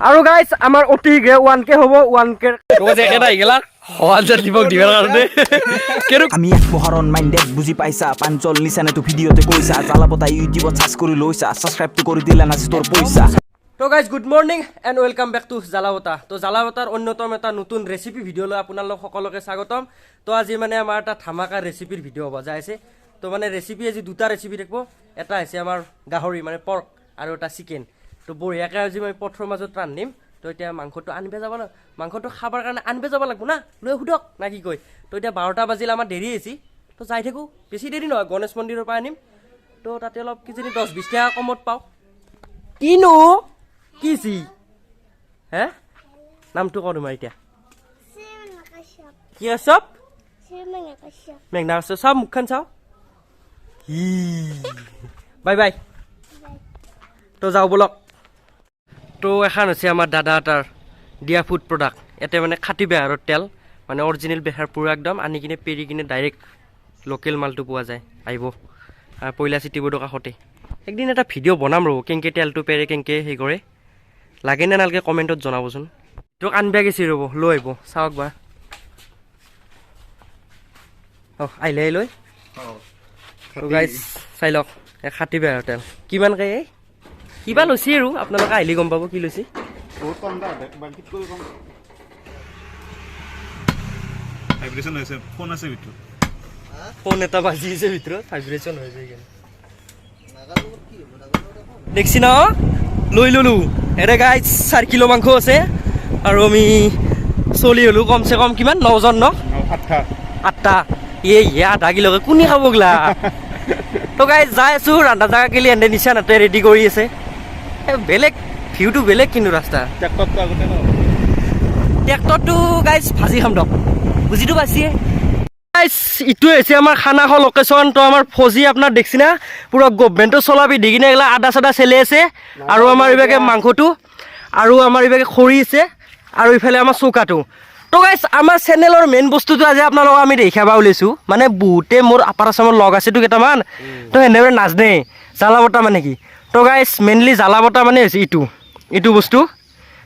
আৰু গাইস আমাৰ অতি গে 1k হ'ব 1k তো যে এটা আইগলা হাজার দিবক দিবার কারণে কেন আমি এক মহারণ মাইন্ডেড বুঝি পাইছা পাঞ্চল নিছানে তো ভিডিওতে কইছা জ্বালাপতা ইউটিউবত সার্চ কৰি লৈছা সাবস্ক্ৰাইব তো কৰি দিলা নাজি তোৰ পইচা তো guys good morning and welcome back to জ্বালাপতা তো জ্বালাপতাৰ অন্যতম এটা নতুন ৰেচিপি ভিডিও লৈ আপোনালোক সকলোকে স্বাগতম তো আজি মানে আমাৰ এটা ধামাকা ৰেচিপিৰ ভিডিও হ'ব যাইছে তো মানে ৰেচিপি আজি দুটা ৰেচিপি দেখব এটা আছে আমাৰ গাহৰি মানে পৰ্ক আৰু এটা চিকেন তো বঢ়িয়াকে আজি মই পথৰ মাজত ৰান্ধিম তো এতিয়া মাংসটো আনিব যাব না মাংসটো খাবৰ কাৰণে আনিব যাব লাগিব না লৈ হুদক না কি কয় তো এতিয়া 12টা বাজিল আমাৰ দেৰি হৈছে তো যাই থাকো বেছি দেৰি নহয় গণেশ মন্দিৰৰ পৰা আনিম তো তাতে অলপ কিজানি 10-20 টাকা কমত পাওঁ কিনো কিছি হে নামটো কওঁ তোমাৰ এতিয়া কি চব মেঘনা চব মুখখন চাওঁ বাই বাই তো যাওঁ বলক তো এখন হৈছে আমাৰ দাদা এটাৰ দিয়া ফুড প্ৰডাক্ট ইয়াতে মানে খাটি বেহাৰৰ তেল মানে অৰিজিনেল বেহাৰ পুৰা একদম আনি কিনে পেৰি কিনে ডাইৰেক্ট লোকেল মালটো পোৱা যায় আহিব পইলা চিটি বোৰ্ডৰ কাষতে একদিন এটা ভিডিঅ' বনাম ৰ'ব কেনেকৈ তেলটো পেৰে কেনেকৈ হেৰি কৰে লাগে নে নালাগে কমেণ্টত জনাবচোন তোক আনবা গেছি ৰ'ব লৈ আহিব চাওক বা আহিলে লৈ গাইজ চাই লওক খাটি বেহাৰৰ তেল কিমানকৈ এই কিবা লৈছে আৰু আপোনালোকে আহিলে গম পাব কি লৈছে ফোন এটা বাজি আছে ভিতৰত ভাইব্ৰেশ্যন হৈ যায় দেখছি ন লৈ ললো এৰে গাইজ 4 কিলো মাংস আছে আৰু আমি চলি হলো কমচে কম কিমান 9জন ন 8টা এই আধা কিলোকে কোনে খাব গলা তো গাইজ যাই আছো ৰান্ধা জাগা গেলি এনে নিচা নাতে ৰেডি কৰি আছে বেলেগ ভিউটো বেলেগ কিন্তু ৰাস্তা ট্ৰেক্টৰটো গাইজ ভাজি খাম দক বুজিটো পাইছে গাইজ ইটোৱে হৈছে আমাৰ খানাখোৱা লোকেশ্যন তো আমাৰ ফৌজি আপোনাৰ দেখছি না পুৰা গভমেণ্টটো চলাবি দি কিনে এইগিলা আদা চাদা চেলে আছে আৰু আমাৰ এইভাগে মাংসটো আৰু আমাৰ এইভাগে খৰি আছে আৰু ইফালে আমাৰ চৌকাটো তো গাইজ আমাৰ চেনেলৰ মেইন বস্তুটো আজি আপোনালোকক আমি দেখাবা ওলাইছোঁ মানে বহুতে মোৰ আপাৰ আছামৰ লগ আছেতো কেইটামান তো সেনেদৰে নাজানে জ্বালাবতা মানে কি তো গাইজ মেইনলি জ্বালাবতা মানে হৈছে ইটো বস্তু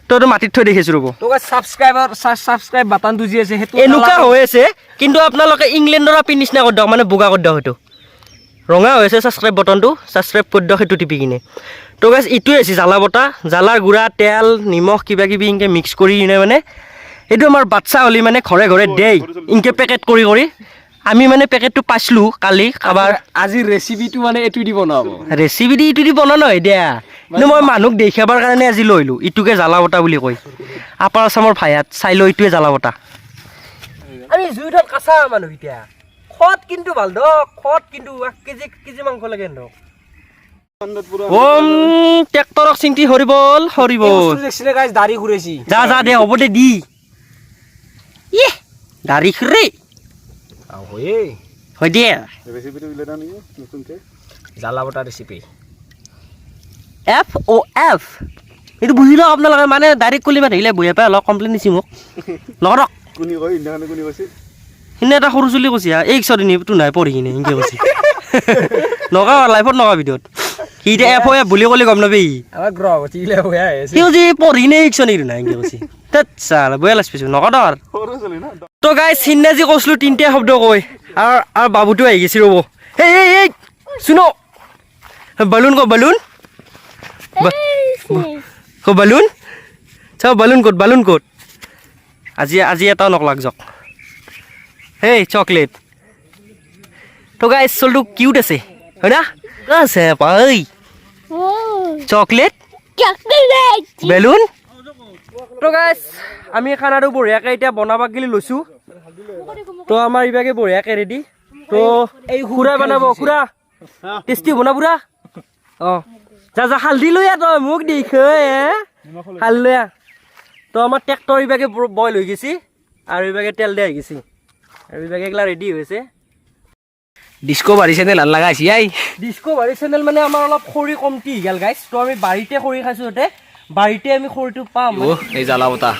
তো মাটিত থৈ দেখিছোঁ ৰ'ব সাবস্ক্ৰাইব বাটনটো যি আছে সেইটো এনেকুৱা হৈ আছে কিন্তু আপোনালোকে ইংলেণ্ডৰ পিন নিচিনা কৰি দিয়ক মানে বগা কৰি দিয়ক সেইটো ৰঙা হৈ আছে ছাবস্ক্ৰাইব বটনটো ছাবস্ক্ৰাইব কৰি দিয়ক সেইটো টিপি কিনে তো গাইজ ইটোৱে হৈছে জ্বালাবতা জ্বালাৰ গুড়া তেল নিমখ কিবা কিবি এনেকৈ মিক্স কৰি কিনে মানে এইটো আমাৰ বাচ্চা হ'লে মানে ঘৰে ঘৰে দেই এনেকৈ পেকেট কৰি আমি মানে পেকেটটো পাইছিলোঁ কালি কাৰোবাৰ আজি ৰেচিপিটো মানে এইটো দি বনাব ৰেচিপি দি ইটো দি বনোৱা নহয় দিয়া কিন্তু মই মানুহক দেখাবৰ কাৰণে আজি লৈ আহিলোঁ ইটোকে জ্বালাবতা বুলি কয় আপাৰ আছামৰ ভায়াত চাই লৈ ইটোৱে জ্বালাবতা আমি জুইঠত কাঁচা মানুহ এতিয়া খত কিন্তু ভাল দক খত কিন্তু 1 কেজি মাংস লাগে দক ট্ৰেক্টৰক চিন্তি হৰিবল দেখছিলে গাইজ দাড়ি ঘুৰেছি যা দে হ'ব দে দি দাড়ি খুৰে হয় দিয়ে জ্বালাবতা ৰেচিপি FOF এইটো বুজি লওক আপোনালোকে মানে ডাইৰেক্ট কলি মাতিলে বহিয়া পাই অলপ কমপ্লেইন দিছে মোক নকৰক সিনে এটা সৰু চলি কৈছে এই চৰিটো নাই পঢ়ি কিনে এনেকৈ কৈছে নকা লাইফত নকা ভিডিঅ'ত সি এতিয়া FOF বুলি ক'লে গম নাপাই সি কৈছে পঢ়ি নে ইকচন নেকি নাই এনেকৈ কৈছে চাল বয়া লাজ পাইছোঁ নক ধৰ তো গাইজ সিদিনা যি কৈছিলোঁ 3টা শব্দ কৈ আৰু বাবুটো আহি গৈছে ৰ'ব এই শুনো বালুন বালুন বালুন চাওঁ বালুন ক'ত আজি এটাও নকলাক যাওক হেই চকলেট তো গাইজ চলটো কিউট আছে হয় না আছে পাই চকলেট বেলুন তো গাইজ আমি খানাটো বঢ়িয়াকৈ এতিয়া বনাব গেলি লৈছোঁ তো আমাৰ ইভাগে বঢ়িয়াকৈ ৰেডি তো এই খুৰা বনাব খুৰা টেষ্টি বনাব পুৰা অঁ যা হালধি লৈ তই মোক দেখ হাল লৈ তো আমাৰ ট্ৰেক্টৰ ইভাগে বইল হৈ গৈছে আৰু ইভাগে তেল দিয়া হৈ গৈছে আৰু ইভাগে এইগিলা ৰেডি হৈছে ডিস্কোভাৰী চেনেল ভাল লগা আছে ডিস্কোভাৰী চেনেল মানে আমাৰ অলপ খৰি কমটি গ'ল গাইজ তো আমি বাৰীতে খৰি খাইছোঁ তাতে বাৰীতে আমি খৰিটো পাম এই জ্বালাবতা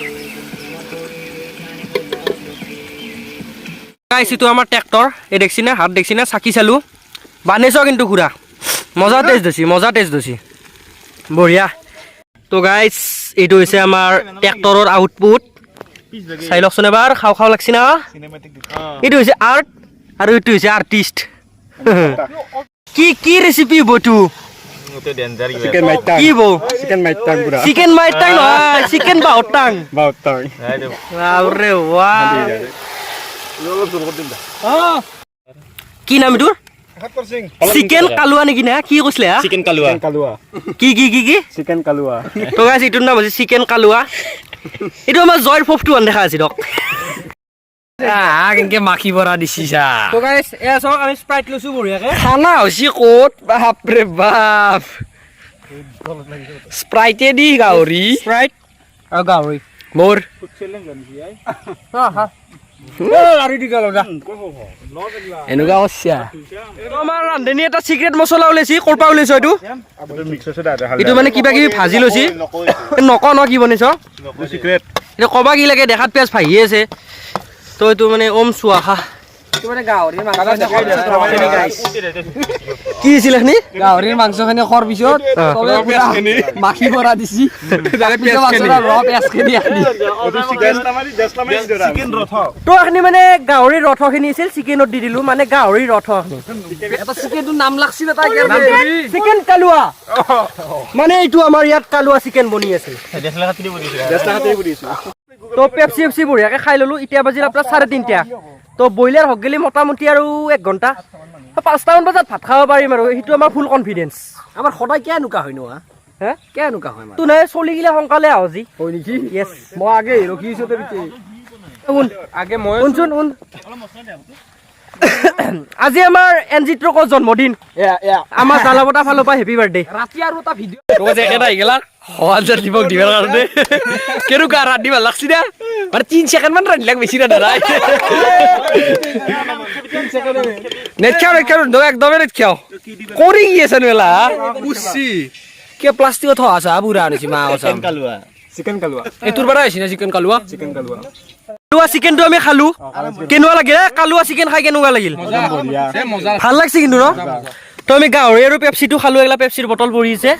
গাইজ এইটো আমাৰ ট্ৰেক্টৰ এই দেখছি না হাত দেখছি না চাকি চালোঁ বানিছ কিন্তু খুৰা মজা টেষ্ট দিছি বঢ়িয়া তো গাইজ এইটো হৈছে আমাৰ ট্ৰেক্টৰৰ আউটপুট চাই লওকচোন এবাৰ খাওঁ খাওঁ লাগছি না এইটো হৈছে আৰ্ট আৰু এইটো হৈছে আৰ্টিষ্ট কি কি ৰেচিপি বটু কি বৌ চিকেন মাইটাং নহয় চিকেন বাহটাং কি নাম এইটোৰ চিকেন কালুৱা নেকি না কি কৈছিলে চিকেন কালুৱা কি কি কি কি চিকেন কালুৱা তো গাইছ এইটোৰ নাম হৈছে চিকেন কালুৱা এইটো আমাৰ জয়ৰ ফফটো আন দেখা আছে দক কেনেকে মাখি ভৰা দিছিছা তো গাইছ এয়া চাওক আমি স্প্ৰাইট লৈছো বঢ়িয়াকে খানা হৈছে ক'ত বাপৰে বাপ স্প্ৰাইটে দি গাহৰি স্প্ৰাইট আৰু গাহৰি মোৰ এনেকুৱা কৈছা আমাৰ ৰান্ধনী এটা চিক্ৰেট মছলা ওলাইছি ক'ৰ পৰা ওলাইছ এইটো এইটো মানে কিবা কিবি ভাজি লৈছি নক ন কি বনাইছ এইটো কবা কি লাগে দেখাত পিঁয়াজ ভাহি আছে তো এইটো মানে ওম চোৱা খা কি দিছিল এইখিনি গাহৰিৰ মাংসখিনি খোৱাৰ পিছত মাখি ভৰা দিছি তো এইখিনি মানে গাহৰিৰ ৰথখিনি আছিল চিকেনত দি দিলো মানে গাহৰিৰ ৰথ চিকেনটোৰ নাম লাগছিল চিকেন কালুৱা মানে এইটো আমাৰ ইয়াত কালুৱা চিকেন বনি আছিল তো পেপচি পেপচি বঢ়িয়াকে খাই ললো এতিয়া বাজিল আপোনাৰ 3:30 তো ব্ৰইলাৰ হক গেলি মোটামুটি আৰু 1 ঘণ্টা 5টামান বজাত ভাত খাব পাৰিম আৰু সেইটো আমাৰ ফুল কনফিডেন্স আমাৰ সদায় কিয় এনেকুৱা হয় নো হে কিয় এনেকুৱা হয় তো নাই চলি গিলা সোনকালে আহ যি হয় নেকি ইয়েছ মই আগে ৰখিছো শুন আগে মই শুনচোন শুন আজি আমাৰ এনজি ট্ৰকৰ জন্মদিন আমাৰ জালাবতা ফালৰ পৰা হেপী বাৰ্থডে ৰাতি আৰু এটা ভিডিঅ' একেটা আহি গেলা সহাজাৰ দিবক দিবৰ কাৰণে কেনেকুৱা ৰান্ধি ভাল লাগছি না মানে 3 ছেকেণ্ড মান ৰান্ধিলাক বেছি ৰান্ধাই নেট খাও একদমেই নেট খাও কৰি কি আছে নেলা পুছি কে প্লাষ্টিকত থোৱা আছে বুঢ়া আনিছি মা আছে চিকেন কালুৱা এইটোৰ পৰা আহিছে না চিকেন কালুৱা কালুৱা চিকেনটো আমি খালো কেনেকুৱা লাগিল কালুৱা চিকেন খাই কেনেকুৱা লাগিল ভাল লাগছে কিন্তু ন তো আমি গাহৰি আৰু পেপচিটো খালো এগলা পেপচিৰ বটল পৰিছে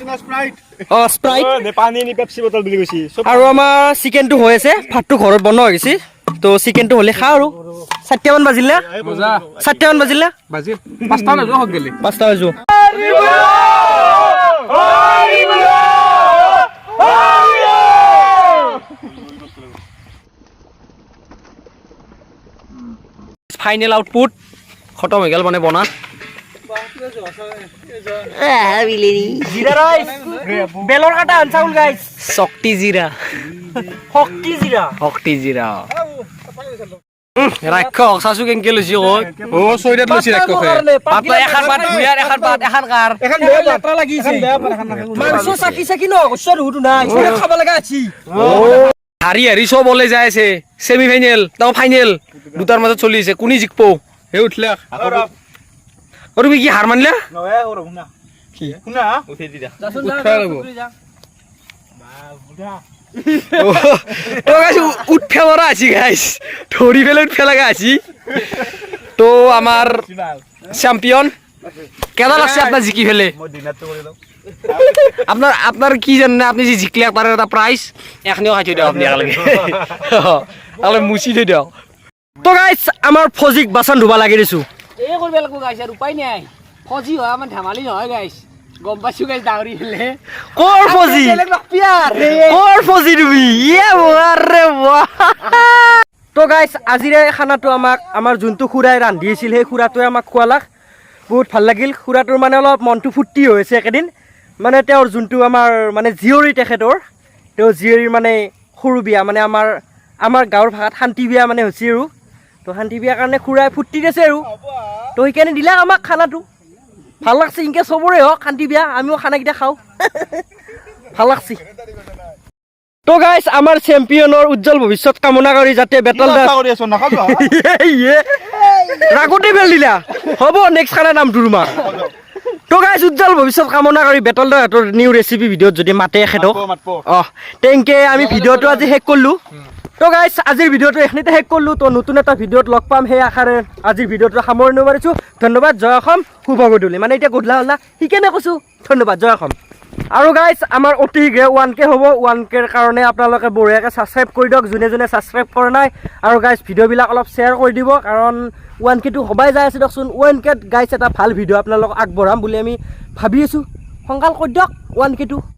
অ স্প্ৰাইট পানী নি পেপচি বটল বুলি কৈছি আৰু আমাৰ চিকেনটো হৈ আছে ভাতটো ঘৰত বনোৱা হৈ গৈছে তো চিকেনটো হ'লে খাওঁ আৰু 4টা মান বাজিল না 4টা মান বাজিল না বাজি 5টা বাজো হক গেলি 5টা বাজো ফাইনেল আউটপুট খতম হৈ গেল মানে বনা জিৰা ৰাইচ বেলৰ কাটা আনচাউল গাইছ শক্তি জিৰা শক্তি জিৰা ৰাক্ষস চাচু কেনকে লৈছি কয় ও ছয়দাত লৈছি ৰাক্ষসে পাতলা এখন পাত ভুয়াৰ এখন পাত এখন কাৰ এখন বেয়া লেতৰা লাগিছে মাংস চাকি চাকি ন গছৰ হুটো নাই খাব লগা আছে হাৰি হাৰি চব ওলাই যাই আছে সেমি ফাইনেল তাও ফাইনেল দুটাৰ মাজত চলি আছে কোনি জিকব হে উঠলা ও তুমি কি হাৰ মানলা নহে ওৰ শুনা কি শুনা উঠি দি দা তো গাইস উঠে মরা আছি গাইস ধরি ফেলে উঠে লাগা আছি তো আমার চ্যাম্পিয়ন কেমন লাগছে আপনার জিকি ফেলে আপনার আপনার কি জানেন আপনি যে জিকলে আপনার একটা প্রাইজ এখনিও খাই থৈ দিও আপনি একেলগে তাহলে মুছি থৈ দিও তো গাইস আমার ফজিক বাসন ধুবা লাগি দিছো এই কৰিব লাগিব গাইছ আৰু উপায় নাই ফজি হয় আমাৰ ধেমালি নহয় গাইছ গম পাইছো গাইছ ডাঙৰি ফেলে কোৰ ফজি কোৰ ফজি তুমি ইয়ে আৰে বাহ তো গাইস আজিৰে খানাটো আমাক আমাৰ যোনটো খুৰাই ৰান্ধি আছিল সেই খুৰাটোৱে আমাক খোৱালাক বহুত ভাল লাগিল খুৰাটোৰ মানে অলপ মনটো ফুৰ্তি হৈছে একেদিন মানে তেওঁৰ যোনটো আমাৰ মানে জিয়ৰী তেখেতৰ তেওঁ জিয়ৰীৰ মানে সৰু বিয়া মানে আমাৰ গাঁৱৰ ভাষাত শান্তি বিয়া মানে হৈছে আৰু তো শান্তি বিয়াৰ কাৰণে খুৰাই ফুৰ্তি দিছে আৰু তো সেইকাৰণে দিলা আমাক খানাটো ভাল লাগছে ইনকে চবৰে হওক শান্তি বিয়া আমিও খানাকেইটা খাওঁ ভাল লাগছে তো গাইছ আমাৰ চেম্পিয়নৰ উজ্জ্বল ভৱিষ্যত কামনা কৰি যাতে বেটল কৰি আছো নাখাবা ৰাগতে বেল দিলা হ'ব নেক্সট খানা নাম দুৰুমা তো গাইছ উজ্জ্বল ভৱিষ্যত কামনা কৰি বেটল দাহঁতৰ নিউ ৰেচিপি ভিডিঅ'ত যদি মাতে এখেতক তেনকে আমি ভিডিঅ'টো আজি শেষ কৰিলোঁ তো গাইছ আজিৰ ভিডিঅ'টো এইখিনিতে শেষ কৰিলোঁ তো নতুন এটা ভিডিঅ'ত লগ পাম সেই আশাৰে আজিৰ ভিডিঅ'টো সামৰণি মাৰিছোঁ ধন্যবাদ জয় অসম শুভ গধূলি মানে এতিয়া গধূলা হ'ল না সেইকাৰণে কৈছোঁ ধন্যবাদ জয় অসম আৰু গাইজ আমাৰ অতি শীঘ্ৰে 1K হ'ব 1Kৰ কাৰণে আপোনালোকে বঢ়িয়াকৈ ছাবস্ক্ৰাইব কৰি দিয়ক যোনে যোনে ছাবস্ক্ৰাইব কৰা নাই আৰু গাইজ ভিডিঅ'বিলাক অলপ শ্বেয়াৰ কৰি দিব কাৰণ 1Kটো হ'বাই যাই আছে দিয়কচোন 1Kত গাইজ এটা ভাল ভিডিঅ' আপোনালোকক আগবঢ়াম বুলি আমি ভাবি আছোঁ সোনকাল কৰি দিয়ক 1Kটো